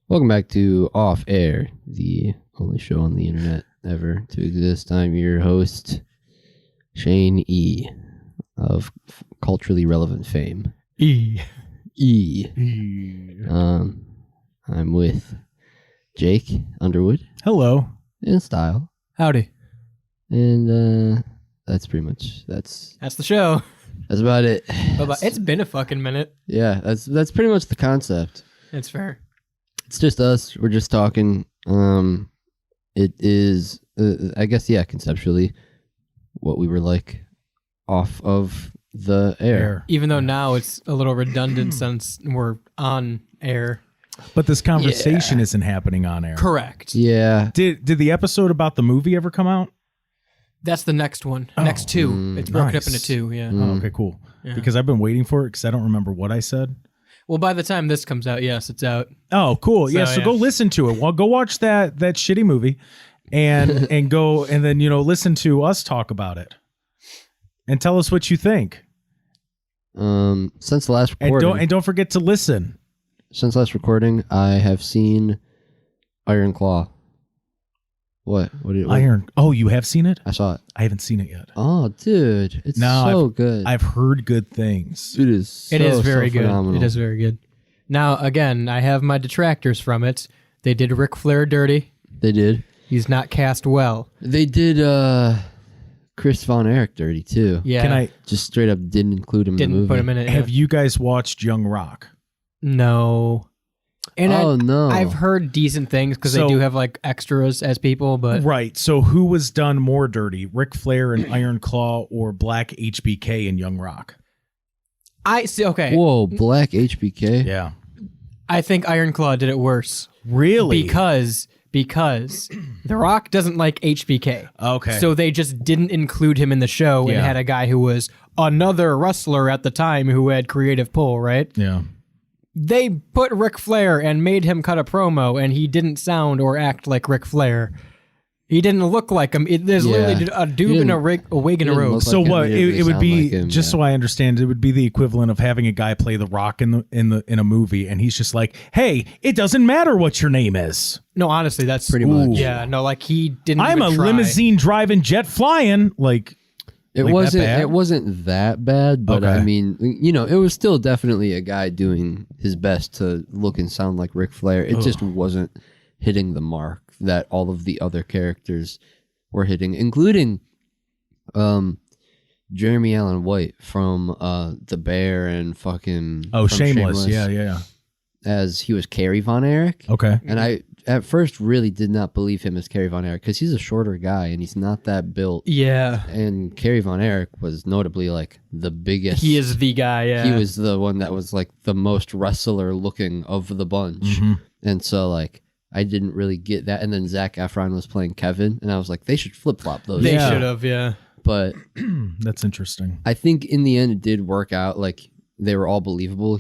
Welcome back to Off Air, the only show on the internet ever to exist. I'm your host, Shane E. of culturally relevant fame. E. I'm with Jake Underwood Hello. and Style, Howdy. and that's pretty much that's the show. That's about it. It's been a fucking minute. Yeah, that's pretty much the concept. It's fair. It's just us. We're just talking. It is, I guess, conceptually, what we were like off of the air. Even though now it's a little redundant since we're on air. But this conversation isn't happening on air. Correct. Yeah. Did the episode about the movie ever come out? That's the next one. Next two. It's broken up into two. Yeah. Oh, okay, cool. Yeah. Because I've been waiting for it because I don't remember what I said. Well, by the time this comes out, yes, it's out. Oh, cool. So go listen to it. Well, go watch that shitty movie and go and then, listen to us talk about it. And tell us what you think. Since the last recording. And don't forget to listen. Since last recording, I have seen Iron Claw. What? Iron. Oh, you have seen it? I saw it. I haven't seen it yet. Oh, dude, it's so good. I've heard good things. It is. It is very good. Phenomenal. It is very good. Now, again, I have my detractors from it. They did Ric Flair dirty. They did. He's not cast well. They did Chris Von Erich dirty too. Yeah. Can I just straight up didn't include him in the movie? Didn't put him in it. have you guys watched Young Rock? No. And no. I've heard decent things because they do have like extras as people, but Right. So who was done more dirty, Ric Flair in Iron Claw or Black HBK in Young Rock? I see. Okay. Whoa, Black HBK. Yeah. I think Iron Claw did it worse. Really? Because The Rock doesn't like HBK. Okay. So they just didn't include him in the show and had a guy who was another wrestler at the time who had creative pull, right? Yeah. They put Ric Flair and made him cut a promo, and he didn't sound or act like Ric Flair. He didn't look like him. There's literally a dude in a wig and a robe. So what? It would be like him, just so I understand. It would be the equivalent of having a guy play The Rock in a movie, and he's just like, "Hey, it doesn't matter what your name is." No, honestly, that's pretty much. Yeah, no, like he didn't. I'm a even try. limousine driving, jet flying. Like It that wasn't. bad? It wasn't that bad, but Okay. I mean, it was still definitely a guy doing his best to look and sound like Ric Flair. It just wasn't hitting the mark that all of the other characters were hitting, including Jeremy Allen White from The Bear and fucking Shameless. Yeah. as he was Kerry Von Erich. Okay. And I at first really did not believe him as Kerry Von Erich because he's a shorter guy and he's not that built. Yeah, And Kerry Von Erich was notably like the biggest. he is the guy. Yeah, He was the one that was like the most wrestler looking of the bunch. Mm-hmm. And so like I didn't really get that. And then Zac Efron was playing Kevin and I was like, they should flip flop those. They Yeah. should have. Yeah, But That's interesting. I think in the end it did work out. Like they were all believable.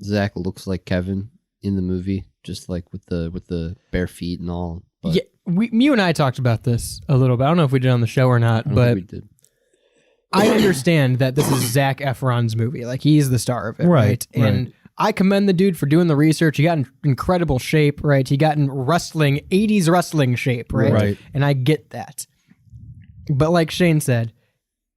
Zach looks like Kevin in the movie, just like with the bare feet and all. But yeah. You and I talked about this a little bit. I don't know if we did on the show or not, I don't but think we did. I understand that this is Zac Efron's movie. Like he's the star of it, Right, And I commend the dude for doing the research. He got in incredible shape, right? He got in 80s wrestling shape, right? Right. And I get that. But like Shane said,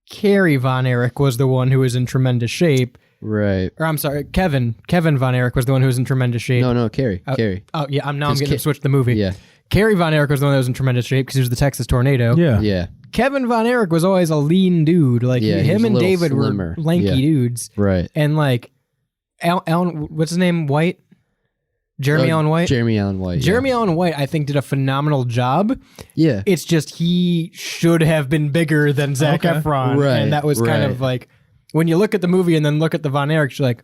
Kerry Von Erich was the one who was in tremendous shape. Right. Or I'm sorry, Kevin Von Erich was the one who was in tremendous shape. No, Kerry. Oh yeah, I'm getting Ke- switched the movie. Yeah. Kerry Von Erich was the one that was in tremendous shape because he was the Texas Tornado. Yeah. Yeah. Kevin Von Erich was always a lean dude. Like Yeah, he was him a and little David slimmer. were lanky Yeah. dudes. Right. And like Alan, what's his name? White? Jeremy Allen White? Jeremy Allen White. Jeremy Allen White, I think, did a phenomenal job. Yeah. It's just he should have been bigger than Zac Okay. Efron. Right, And that was kind right. of like, when you look at the movie and then look at the Von Erichs, you're like,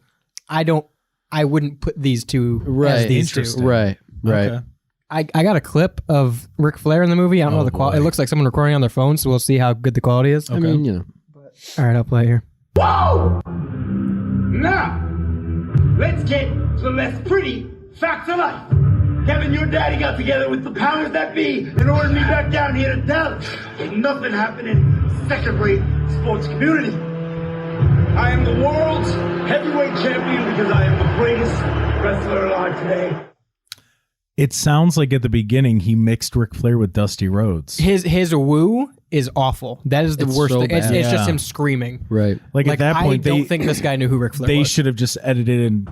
I wouldn't put these two as these two. Interesting. Right. Right. Okay. I got a clip of Ric Flair in the movie. I don't know the quality. It looks like someone recording on their phone, so we'll see how good the quality is. I mean, All right, I'll play it here. Whoa! Now, let's get to the less pretty facts of life. Kevin, your daddy got together with the powers that be and ordered me back down here to Dallas. Ain't nothing happened in second-rate sports community. I am the world's heavyweight champion because I am the greatest wrestler alive today. It sounds like at the beginning he mixed Ric Flair with Dusty Rhodes. His woo is awful. That is the It's worst so thing. It's bad. just him screaming. Right. Like at that point, I don't think this guy knew who Ric Flair they was. should have just edited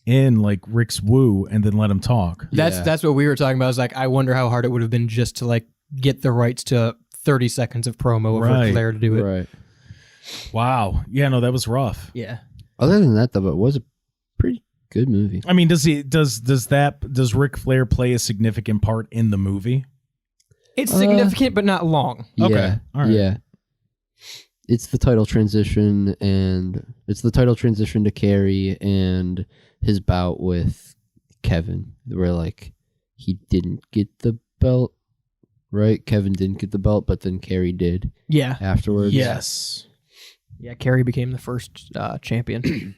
in like Rick's woo and then let him talk. That's what we were talking about. I was like, I wonder how hard it would have been just to like get the rights to 30 seconds of promo of Ric Flair to do it. Right. Wow. Yeah, no, that was rough. Yeah. Other than that, though, it was a pretty good movie. I mean, does Ric Flair play a significant part in the movie? It's significant, but not long. Okay. Yeah. All right. Yeah. It's the title transition, and it's the title transition to Kerry and his bout with Kevin, where like he didn't get the belt, right? Kevin didn't get the belt, but then Kerry did Yeah. afterwards. Yes. Yeah, Kerry became the first champion.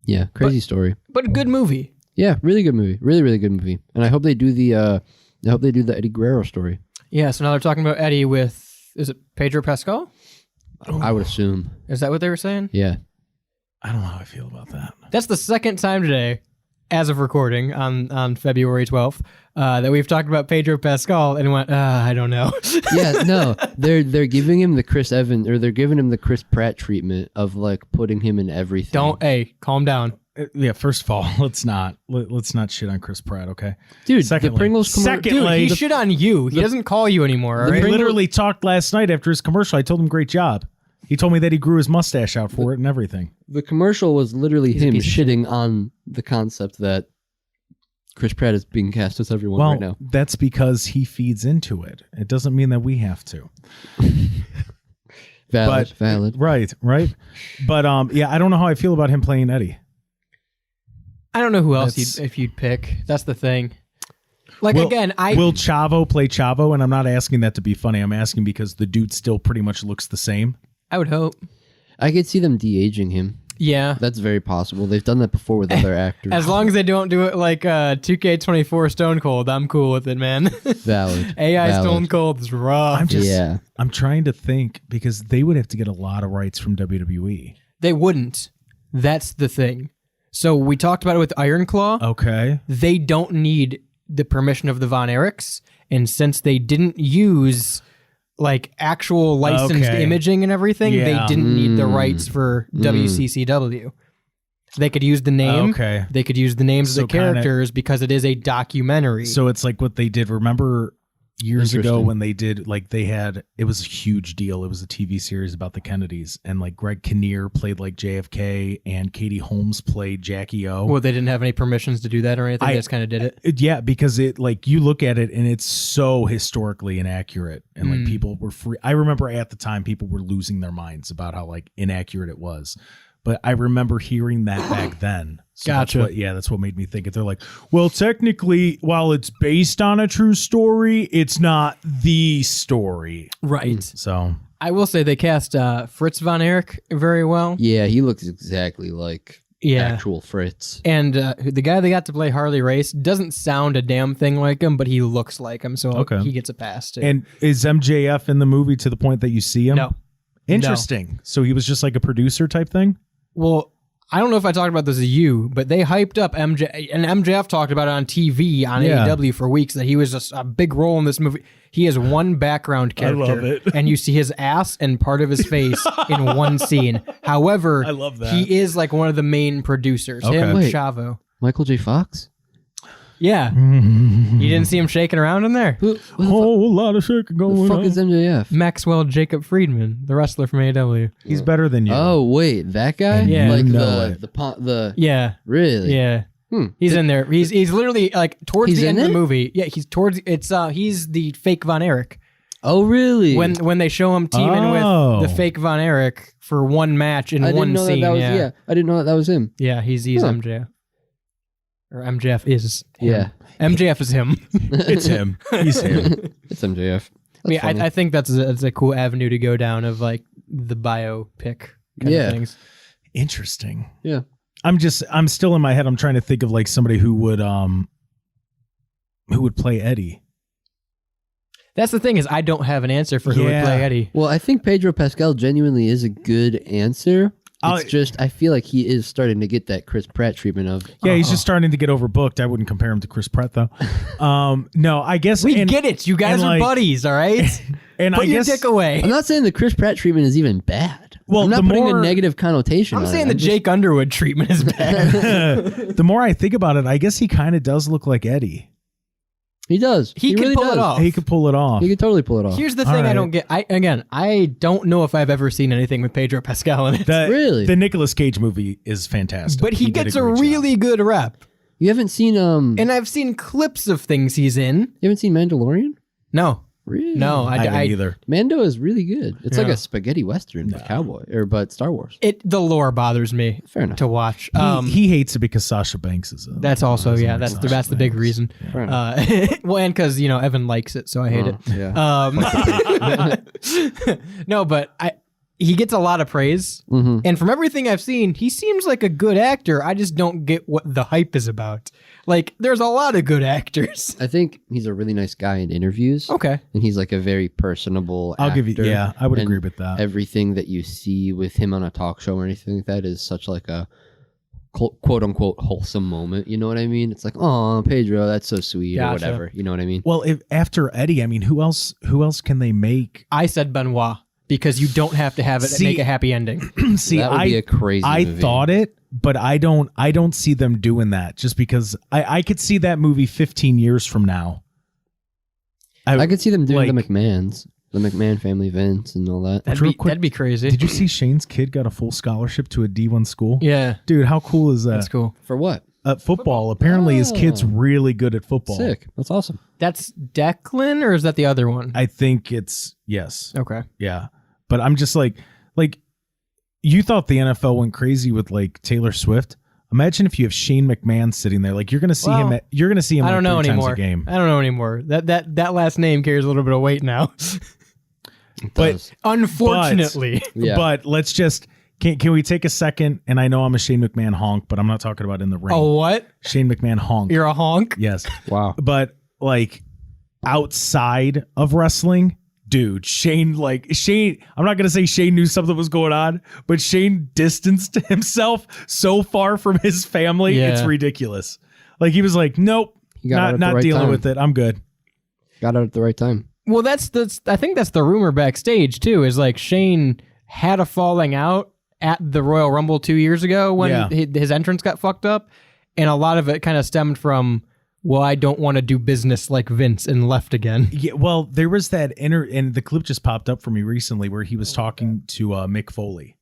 Yeah, crazy story. But a good movie. Yeah, really good movie. Really, really good movie. And I hope they do the Eddie Guerrero story. Yeah, so now they're talking about Eddie with, is it Pedro Pascal? I would assume. Is that what they were saying? Yeah. I don't know how I feel about that. That's the second time today, as of recording on February 12th, that we've talked about Pedro Pascal and went, I don't know. Yeah, no. They're giving him the Chris Evans, or they're giving him the Chris Pratt treatment of like putting him in everything. Calm down. Yeah, first of all, let's not shit on Chris Pratt, okay? Dude, Secondly, the Pringles commercial. secondly, He shit on you. He doesn't call you anymore, all we right? literally talked last night after his commercial. I told him great job. He told me that he grew his mustache out for it and everything. The commercial was literally He's a him piece of shitting on the concept that Chris Pratt is being cast as everyone Well, right now. that's because he feeds into it. It doesn't mean that we have to. Valid. Right. But yeah, I don't know how I feel about him playing Eddie. I don't know who else That's- if you'd pick. That's the thing. Like, Will Chavo play Chavo? And I'm not asking that to be funny. I'm asking because the dude still pretty much looks the same. I would hope. I could see them de-aging him. Yeah. That's very possible. They've done that before with other actors. As long as they don't do it like 2K24 Stone Cold, I'm cool with it, man. Valid. AI Valid. Stone Cold is rough. I'm trying to think because they would have to get a lot of rights from WWE. They wouldn't. That's the thing. So we talked about it with Iron Claw. Okay. They don't need the permission of the Von Erichs, and since they didn't use like actual licensed imaging and everything, they didn't need the rights for WCCW. They could use the name. Okay. They could use the names So of the characters because it is a documentary. So it's like what they did. Remember years ago Interesting. when they did like it was a huge deal. It was a TV series about the Kennedys, and like Greg Kinnear played like JFK and Katie Holmes played Jackie O. Well, they didn't have any permissions to do that or anything. They just kind of did it. Yeah, because it like you look at it and it's so historically inaccurate, and like people were free. I remember at the time people were losing their minds about how like inaccurate it was. But I remember hearing that back then. So Gotcha. That's what made me think it. They're like, well, technically, while it's based on a true story, it's not the story. Right. So I will say they cast Fritz Von Erich very well. Yeah, he looks exactly like actual Fritz. And the guy they got to play Harley Race doesn't sound a damn thing like him, but he looks like him, so he gets a pass too. And is MJF in the movie to the point that you see him? No. Interesting. So he was just like a producer type thing? Well, I don't know if I talked about this to you, but they hyped up MJ, and MJF talked about it on TV on AEW for weeks that he was just a big role in this movie. He has one background character, love it. and you see his ass and part of his face in one scene. However, I love that. he is like one of the main producers. Okay. Him, Wait. Chavo. Michael J. Fox? Yeah. You didn't see him shaking around in there? Who the Whole lot of shit going fuck on. is MJF? Maxwell Jacob Friedman, the wrestler from AEW. He's better than you. Oh, wait, that guy? And Yeah. Like you know the Yeah. really? Yeah. Hmm. He's in there. He's literally like towards He's the in end of the it? movie. Yeah, he's the fake Von Erich. Oh, really? When they show him teaming Oh. with the fake Von Erich for one match in I one didn't know scene. that was yeah. I didn't know that was him. Yeah, he's Huh. MJF. Or MJF is him. Yeah. MJF is him. It's him. He's him. It's MJF. I mean, funny. I think that's a cool avenue to go down of like the biopic kind Yeah. of things. Interesting. Yeah. I'm still in my head. I'm trying to think of like somebody who would play Eddie. That's the thing is I don't have an answer for who would Yeah. play Eddie. Well, I think Pedro Pascal genuinely is a good answer. It's just I feel like he is starting to get that Chris Pratt treatment of. Yeah, he's just starting to get overbooked. I wouldn't compare him to Chris Pratt though. No, I guess we get it. You guys are buddies, all right? And Put I your guess dick away. I'm not saying the Chris Pratt treatment is even bad. Well, I'm not the putting more- a negative connotation. I'm on saying it. the Jake Underwood treatment is bad. the more I think about it, I guess he kind of does look like Eddie. He does. He can really pull does. it off. He could pull it off. He could totally pull it off. Here's the All thing I right. don't get. I don't know if I've ever seen anything with Pedro Pascal in it. Really? The Nicolas Cage movie is fantastic. But he did gets a great job. really good rep. You haven't seen And I've seen clips of things he's in. You haven't seen Mandalorian? No. Really? No, I haven't either. Mando is really good. It's like Yeah. a spaghetti western, but cowboy but Star Wars. The lore bothers me Fair enough. to watch. He hates it because Sasha Banks is. That's also that's the big reason. Fair enough. Well, and because Evan likes it, so I hate it. Yeah. No, but he gets a lot of praise, and from everything I've seen, he seems like a good actor. I just don't get what the hype is about. Like, there's a lot of good actors. I think he's a really nice guy in interviews. Okay. And he's like a very personable I'll give you. actor. Yeah, I would And agree with that. Everything that you see with him on a talk show or anything like that is such like a quote unquote wholesome moment. You know what I mean? It's like, oh, Pedro, that's so sweet Gotcha. or whatever. You know what I mean? Well, after Eddie, I mean, who else can they make? I said Benoit because you don't have to have it make a happy ending. See, that would be a crazy I movie. thought it, but I don't see them doing that just because I could see that movie 15 years from now. I could see them doing like- the McMahons, the McMahon family events and all that. Real quick, That'd be crazy. Did you see Shane's kid got a full scholarship to a D1 school? Yeah, Dude, how cool is that? that's cool. For what? Football. Apparently, his kid's really good at football. Sick. That's awesome. That's Declan, or is that the other one? I think it's yes. Okay. Yeah. But I'm just like you thought the NFL went crazy with like Taylor Swift. Imagine if you have Shane McMahon sitting there. Like you're going to see him. You're going to see him. I don't like know 3 times anymore. a game. I don't know anymore. That last name carries a little bit of weight now. It But- does. Unfortunately. Yeah. But let's just can we take a second? And I know I'm a Shane McMahon honk, but I'm not talking about in the ring. Oh, what? Shane McMahon honk. You're a honk? Yes. Wow. But like outside of wrestling, dude, Shane, I'm not going to say Shane knew something was going on, but Shane distanced himself so far from his family. Yeah. It's ridiculous. Like he was like, nope, He got out at not the right dealing time. with it. I'm good. Got out at the right time. Well, I think that's the rumor backstage too, is like Shane had a falling out at the Royal Rumble 2 years ago when Yeah. his entrance got fucked up. And a lot of it kind of stemmed from, well, I don't want to do business like Vince, and left again. Yeah, well, there was that and the clip just popped up for me recently where he was talking to Mick Foley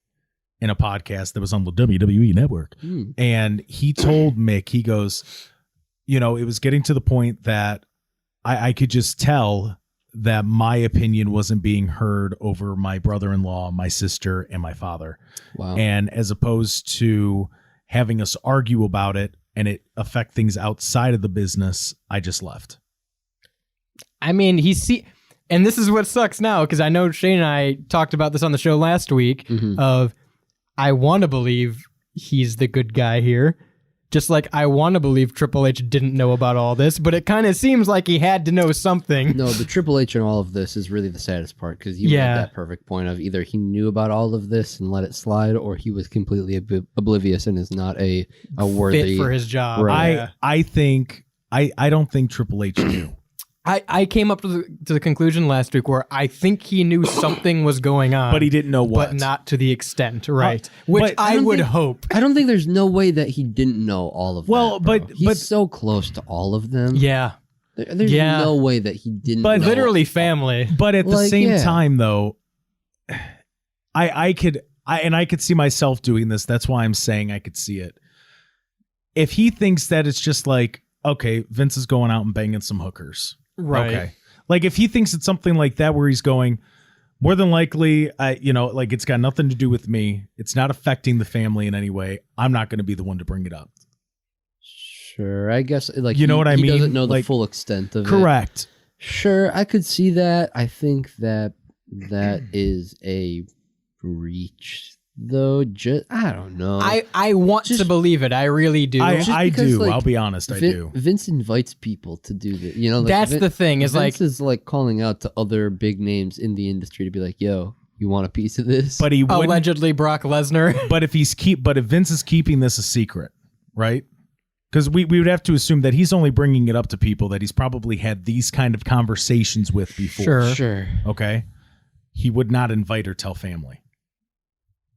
in a podcast that was on the WWE network. And he told Mick, he goes, it was getting to the point that I could just tell that my opinion wasn't being heard over my brother-in-law, my sister, and my father. Wow. And as opposed to having us argue about it and it affect things outside of the business, I just left. I mean, and this is what sucks now, because I know Shane and I talked about this on the show last week of, I want to believe he's the good guy here. Just like I want to believe Triple H didn't know about all this, but it kind of seems like he had to know something. No, the Triple H in all of this is really the saddest part because you had that perfect point of either he knew about all of this and let it slide, or he was completely oblivious and is not a worthy fit for his job. Right. I don't think Triple H knew. I came up to the conclusion last week where I think he knew something was going on, But he didn't know what. but not to the extent, right? Which but I would hope. I don't think there's no way that he didn't know all of Well, that. Bro. but- he's but- so close to all of them. Yeah, There's Yeah. no way that he didn't. But know. literally family. But at the Like, same yeah. time, though, I could see myself doing this. That's why I'm saying I could see it. If he thinks that it's just like, okay, Vince is going out and banging some hookers. Right. Okay. Like if he thinks it's something like that where he's going, more than likely, like it's got nothing to do with me. It's not affecting the family in any way. I'm not going to be the one to bring it up. Sure, I guess like You know what I he mean? doesn't know the Like- full extent of it. Correct. Sure, I could see that. I think that is a reach, though. Just I don't know. I want to believe it. I really do. I because, do. like, I'll be honest. I do. Vince invites people to do that. Like, That's the thing. Is Vince like is like calling out to other big names in the industry to be like, "Yo, You want a piece of this? But he wouldn't. Allegedly Brock Lesnar. But if Vince is keeping this a secret, right? Because we would have to assume that he's only bringing it up to people that he's probably had these kind of conversations with before. Sure. Okay. He would not invite or tell family.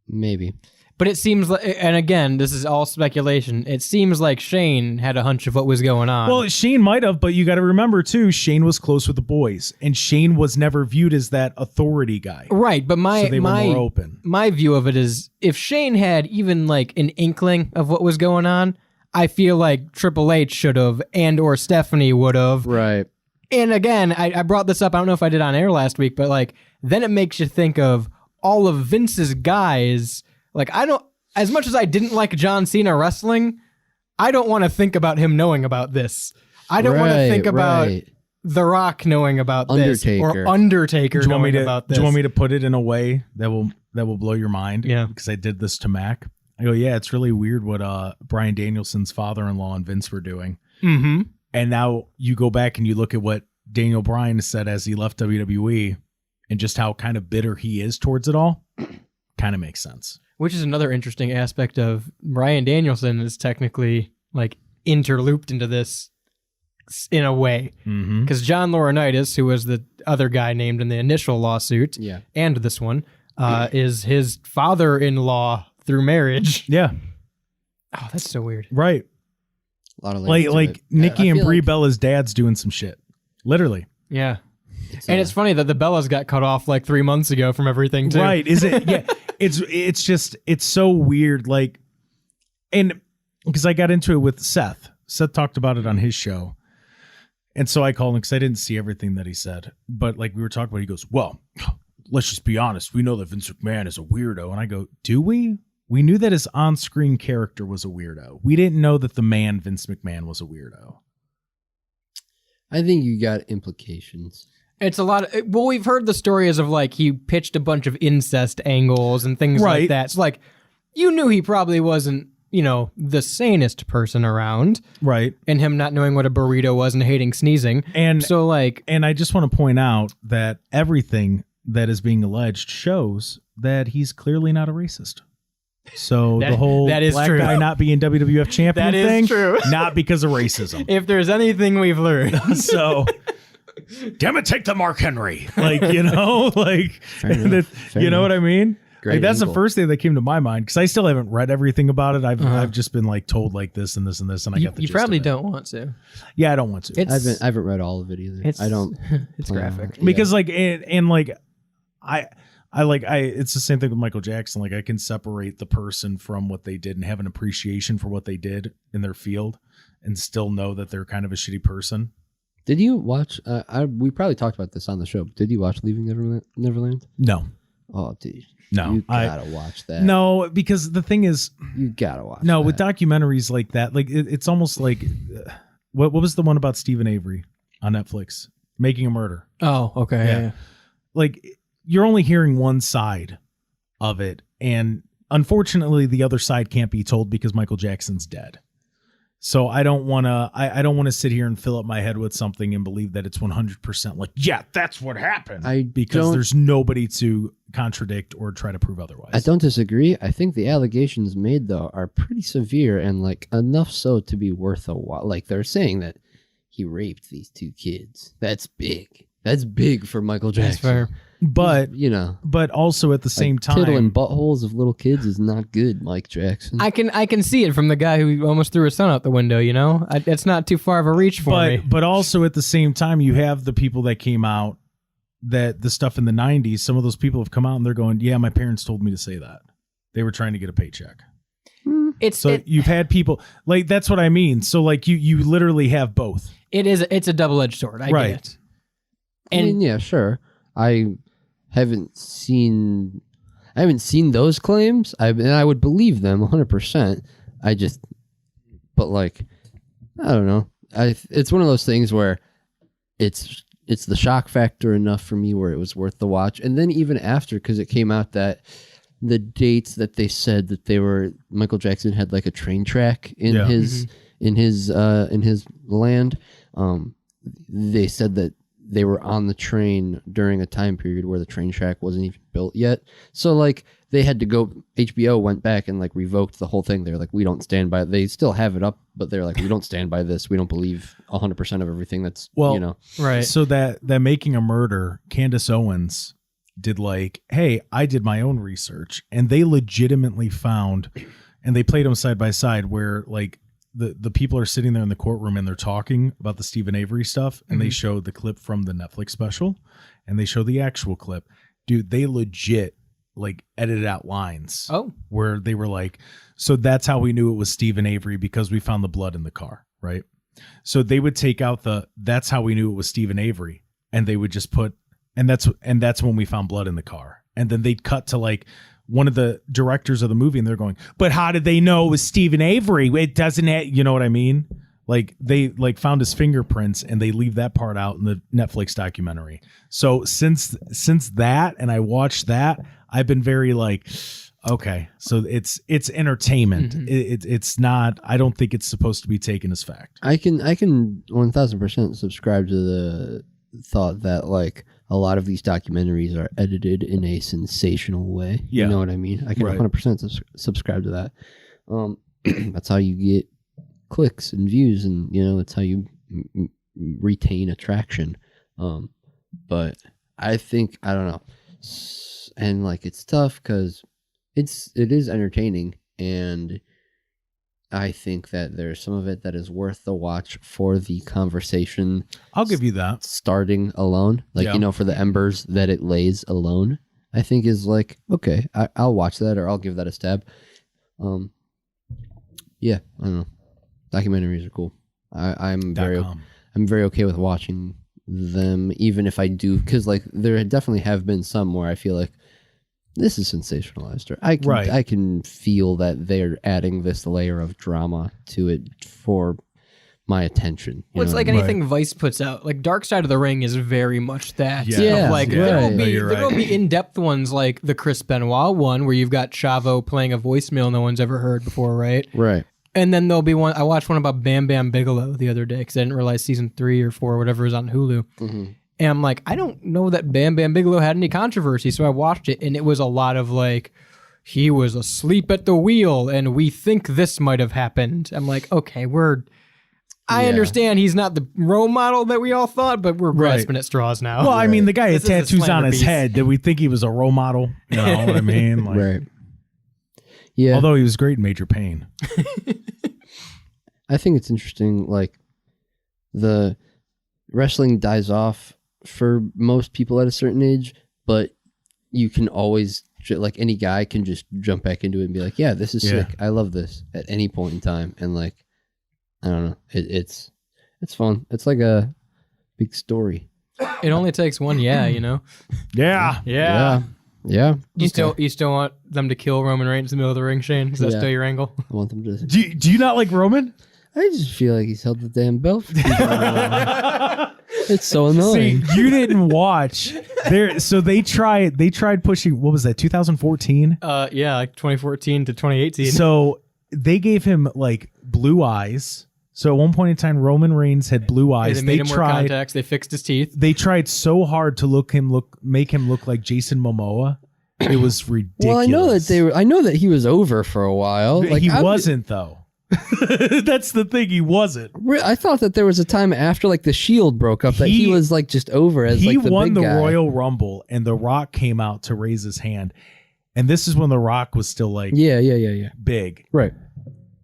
Maybe. But it seems like, and again, this is all speculation. It seems like Shane had a hunch of what was going on. Well, Shane might have, but you got to remember too, Shane was close with the boys, and Shane was never viewed as that authority guy. Right, but so they were more open. My view of it is, if Shane had even like an inkling of what was going on, I feel like Triple H should have, and or Stephanie would have. Right. And again, I brought this up. I don't know if I did on air last week, but like then it makes you think of all of Vince's guys. Like, I don't, as much as I didn't like John Cena wrestling, I don't want to think about him knowing about this. I don't want to think about The Rock knowing about this or Undertaker knowing about this. Do you want me to put it in a way that will blow your mind? Yeah. Because I did this to Mac. I go, yeah, it's really weird what Bryan Danielson's father-in-law and Vince were doing. Mm-hmm. And now you go back and you look at what Daniel Bryan said as he left WWE and just how kind of bitter he is towards it all. Kind of makes sense. Which is another interesting aspect of Bryan Danielson is technically like interlooped into this in a way. Because John Laurinaitis, who was the other guy named in the initial lawsuit and this one, is his father-in-law through marriage. Yeah. Oh, that's so weird. Right. A lot of like Nikki and Brie Bella's dad's doing some shit. Literally. Yeah. It's funny that the Bellas got cut off like 3 months ago from everything too. Right. Is it? Yeah. It's just, it's so weird. Like, and because I got into it with Seth. Seth talked about it on his show. And so I called him because I didn't see everything that he said. But like we were talking about, he goes, well, let's just be honest. We know that Vince McMahon is a weirdo. And I go, do we? We knew that his on-screen character was a weirdo. We didn't know that the man Vince McMahon was a weirdo. I think you got implications. It's a lot of, well, we've heard the stories of like he pitched a bunch of incest angles and things like that. So like you knew he probably wasn't, you know, the sanest person around. Right. And him not knowing what a burrito was and hating sneezing. And so like, and I just want to point out that everything that is being alleged shows that he's clearly not a racist. So the whole that is black true. guy not being WWF champion that is thing, true. Not because of racism. If there's anything we've learned. So, damn it, take the Mark Henry. Like, you know, like, you know what I mean? Like, that's the first thing that came to my mind because I still haven't read everything about it. I've just been like told like this and this and this, and I got the You gist probably of it. don't want to. Yeah, I don't want to. I haven't read all of it either. I don't. It's graphic because like and like it's the same thing with Michael Jackson. Like I can separate the person from what they did and have an appreciation for what they did in their field and still know that they're kind of a shitty person. Did you watch? We probably talked about this on the show. But did you watch Leaving Neverland? No. Oh, dude. No. You gotta watch that. No, because the thing is, you gotta watch. No, that. with documentaries like that, like it's almost like what was the one about Stephen Avery on Netflix, Making a Murder? Oh, okay. Yeah. Like you're only hearing one side of it, and unfortunately, the other side can't be told because Michael Jackson's dead. So I don't want to. I don't want to sit here and fill up my head with something and believe that it's 100% like, yeah, that's what happened. Because there's nobody to contradict or try to prove otherwise. I don't disagree. I think the allegations made though are pretty severe and like enough so to be worth a while. Like they're saying that he raped these two kids. That's big. That's big for Michael Jackson. That's fair. But you know, but also at the same time, tiddling buttholes of little kids is not good, Mike Jackson. I can see it from the guy who almost threw his son out the window. You know, it's not too far of a reach for me. But also at the same time, you have the people that came out that the stuff in the 90s. Some of those people have come out and they're going, "Yeah, my parents told me to say that." They were trying to get a paycheck. You've had people like that's what I mean. So like you literally have both. It's a double-edged sword. I get it. And I mean, yeah, sure. I haven't seen those claims. And I would believe them 100%. But like, I don't know. It's one of those things where it's the shock factor enough for me where it was worth the watch. And then even after, because it came out that the dates that they said that Michael Jackson had like a train track in his land. They said that they were on the train during a time period where the train track wasn't even built yet. So like they had to go, HBO went back and like revoked the whole thing. They're like, we don't stand by, they still have it up, but they're like, we don't stand by this. We don't believe 100% of everything that's, you know. Right. So that Making a Murder, Candace Owens did like, hey, I did my own research, and they legitimately found, and they played them side by side where like the people are sitting there in the courtroom and they're talking about the Stephen Avery stuff, and they show the clip from the Netflix special and they show the actual clip. Dude, they legit like edited out lines where they were like, so that's how we knew it was Stephen Avery, because we found the blood in the car, right? So they would take out that's how we knew it was Stephen Avery, and they would just put, and that's when we found blood in the car. And then they'd cut to like one of the directors of the movie, and they're going, but how did they know it was Stephen Avery? It doesn't have, you know what I mean? Like they like found his fingerprints, and they leave that part out in the Netflix documentary. So since that, and I watched that, I've been very like, okay, so it's entertainment. It's not, I don't think it's supposed to be taken as fact. I can 1000% subscribe to the thought that like a lot of these documentaries are edited in a sensational way. Yeah. You know what I mean? I can 100% subscribe to that. That's how you get clicks and views, and you know, it's how you retain attraction. But I think, I don't know. And like, it's tough because it is entertaining, and I think that there's some of it that is worth the watch for the conversation. I'll give you that. Starting alone, like, you know, for the embers that it lays alone, I think is like, okay, I'll watch that, or I'll give that a stab. Yeah, I don't know. Documentaries are cool. I'm very okay with watching them, even if I do, because like there definitely have been some where I feel like this is sensationalized, or I can feel that they're adding this layer of drama to it for my attention. Well, it's like anything Vice puts out. Like Dark Side of the Ring is very much that. Yeah. Like there will be in-depth ones like the Chris Benoit one, where you've got Chavo playing a voicemail no one's ever heard before, right? Right. And then there'll be one, I watched one about Bam Bam Bigelow the other day because I didn't realize season 3 or 4 or whatever is on Hulu. And I'm like, I don't know that Bam Bam Bigelow had any controversy. So I watched it, and it was a lot of like, he was asleep at the wheel and we think this might have happened. I'm like, okay, I understand he's not the role model that we all thought, but we're grasping at straws now. Well, I mean, the guy had tattoos on his head. Did we think he was a role model? You know what I mean? Like, right. Yeah. Although he was great in Major Pain. I think it's interesting, like, the wrestling dies off for most people at a certain age, but you can always, like, any guy can just jump back into it and be like, yeah, this is sick. I love this at any point in time. And, like, I don't know. It's fun. It's like a big story. It only takes one, you know? Yeah. You still want them to kill Roman Reigns in the middle of the ring, Shane? Is that still your angle? I want them to. Do you not like Roman? I just feel like he's held the damn belt. It's so annoying. See, you didn't watch there. So they tried pushing. What was that? 2014. Like 2014 to 2018. So they gave him like blue eyes. So at one point in time, Roman Reigns had blue eyes. They made him wear contacts. They fixed his teeth. They tried so hard to make him look like Jason Momoa. It was ridiculous. Well, I know that he was over for a while. Like, he wasn't though. That's the thing. He wasn't. I thought that there was a time after like the Shield broke up that he was like just over as like the big guy. He won the Royal Rumble, and The Rock came out to raise his hand, and this is when The Rock was still like big, right?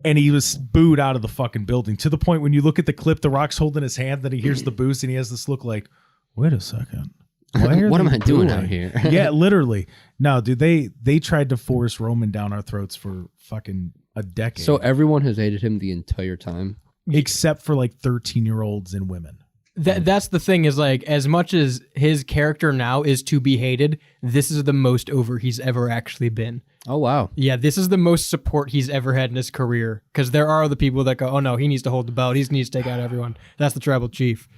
And he was booed out of the fucking building, to the point when you look at the clip, The Rock's holding his hand, then he hears the boost, and he has this look like, wait a second. What am I doing out here? Yeah, literally. No, dude, they tried to force Roman down our throats for fucking a decade. So everyone has hated him the entire time? Except for like 13-year-olds and women. That's the thing, is like, as much as his character now is to be hated, this is the most over he's ever actually been. Oh, wow. Yeah, this is the most support he's ever had in his career. Because there are other people that go, oh no, he needs to hold the belt. He needs to take out everyone. That's the tribal chief.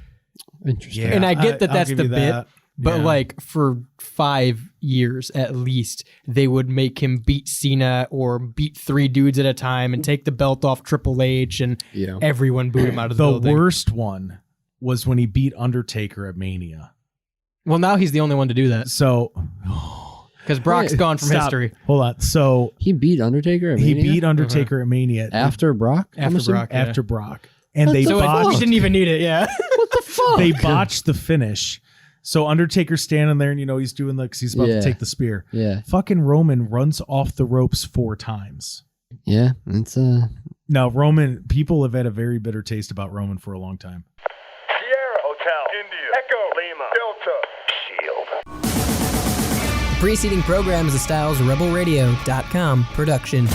Interesting. Yeah, and I get that's the bit. But like for 5 years at least, they would make him beat Cena or beat 3 dudes at a time and take the belt off Triple H, and everyone booed him out of the building. The worst one was when he beat Undertaker at Mania. Well, now he's the only one to do that. So, because Brock's gone from history. Hold on. So he beat Undertaker at Mania? He beat Undertaker at Mania. After Brock? After Brock. And they so botched. We didn't even need it, yeah. What the fuck? They botched the finish. So Undertaker's standing there and, he's doing because he's about to take the spear. Yeah. Fucking Roman runs off the ropes 4 times. Yeah. It's Now, Roman, people have had a very bitter taste about Roman for a long time. Sierra Hotel, India, Echo, Lima, Delta, Shield. The preceding program is a StylesRebelRadio.com production.